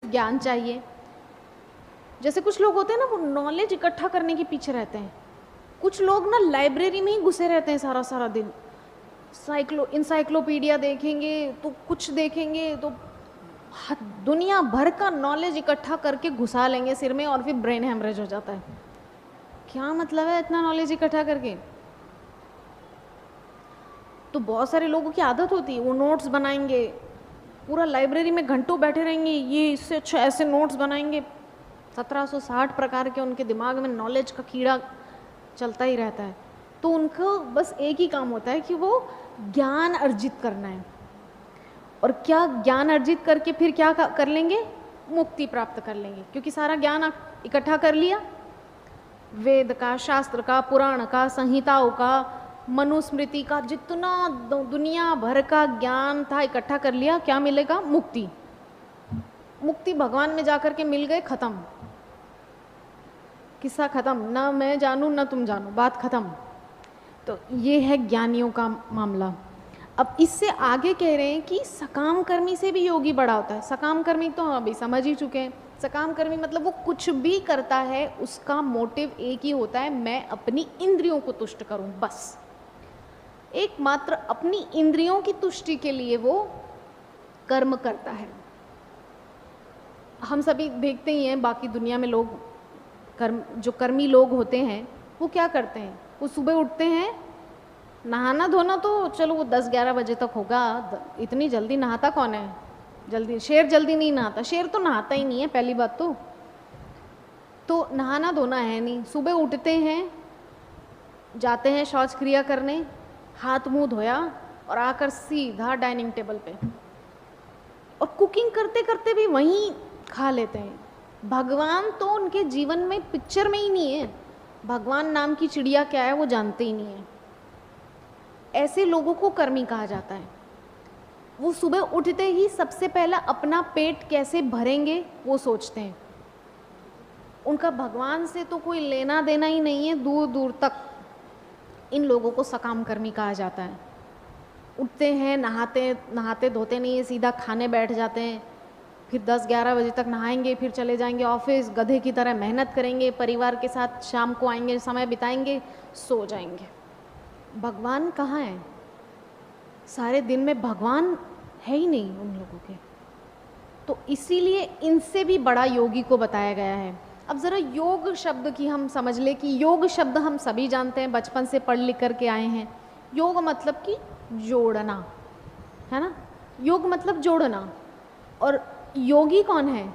ज्ञान चाहिए। जैसे कुछ लोग होते हैं ना, वो नॉलेज इकट्ठा करने के पीछे रहते हैं। कुछ लोग ना लाइब्रेरी में ही घुसे रहते हैं सारा सारा दिन, इंसाइक्लोपीडिया देखेंगे तो कुछ देखेंगे तो दुनिया भर का नॉलेज इकट्ठा करके घुसा लेंगे सिर में और फिर ब्रेन हेमरेज हो जाता है। क्या मतलब है इतना नॉलेज इकट्ठा करके? तो बहुत सारे लोगों की आदत होती है, वो नोट्स बनाएंगे, पूरा लाइब्रेरी में घंटों बैठे रहेंगे, ये इससे अच्छा ऐसे नोट्स बनाएंगे। 1760 प्रकार के उनके दिमाग में नॉलेज का कीड़ा चलता ही रहता है। तो उनको बस एक ही काम होता है कि वो ज्ञान अर्जित करना है। और क्या ज्ञान अर्जित करके फिर क्या कर लेंगे? मुक्ति प्राप्त कर लेंगे, क्योंकि सारा ज्ञान इकट्ठा कर लिया। वेद का, शास्त्र का, पुराण का, संहिताओं का, मनुस्मृति का, जितना दुनिया भर का ज्ञान था इकट्ठा कर लिया। क्या मिलेगा? मुक्ति। मुक्ति भगवान में जाकर के मिल गए, खत्म, किस्सा खत्म। ना मैं जानूं ना तुम जानो, बात खत्म। तो ये है ज्ञानियों का मामला। अब इससे आगे कह रहे हैं कि सकाम कर्मी से भी योगी बड़ा होता है। सकाम कर्मी तो अभी समझ ही चुके हैं। सकाम कर्मी मतलब वो कुछ भी करता है उसका मोटिव एक ही होता है, मैं अपनी इंद्रियों को तुष्ट करूं, बस। एकमात्र अपनी इंद्रियों की तुष्टि के लिए वो कर्म करता है। हम सभी देखते ही हैं, बाकी दुनिया में लोग जो कर्मी लोग होते हैं वो क्या करते हैं? वो सुबह उठते हैं, नहाना धोना तो चलो वो 10-11 बजे तक होगा। इतनी जल्दी नहाता कौन है? जल्दी शेर जल्दी नहीं नहाता, शेर तो नहाता ही नहीं है पहली बात। तो नहाना धोना है नहीं, सुबह उठते हैं, जाते हैं शौच क्रिया करने, हाथ मुंह धोया और आकर सीधा डाइनिंग टेबल पे, और कुकिंग करते करते भी वहीं खा लेते हैं। भगवान तो उनके जीवन में पिक्चर में ही नहीं है। भगवान नाम की चिड़िया क्या है वो जानते ही नहीं है। ऐसे लोगों को कर्मी कहा जाता है। वो सुबह उठते ही सबसे पहला अपना पेट कैसे भरेंगे वो सोचते हैं। उनका भगवान से तो कोई लेना देना ही नहीं है दूर दूर तक। इन लोगों को सकाम कर्मी कहा जाता है। उठते हैं, नहाते धोते नहीं है, सीधा खाने बैठ जाते हैं, फिर 10-11 बजे तक नहाएंगे, फिर चले जाएंगे ऑफिस, गधे की तरह मेहनत करेंगे, परिवार के साथ शाम को आएंगे, समय बिताएंगे, सो जाएंगे। भगवान कहाँ है? सारे दिन में भगवान है ही नहीं उन लोगों के। तो इसीलिए इनसे भी बड़ा योगी को बताया गया है। अब ज़रा योग शब्द की हम समझ ले कि योग शब्द हम सभी जानते हैं, बचपन से पढ़ लिख करके आए हैं। योग मतलब कि जोड़ना, है ना? योग मतलब जोड़ना। और योगी कौन है?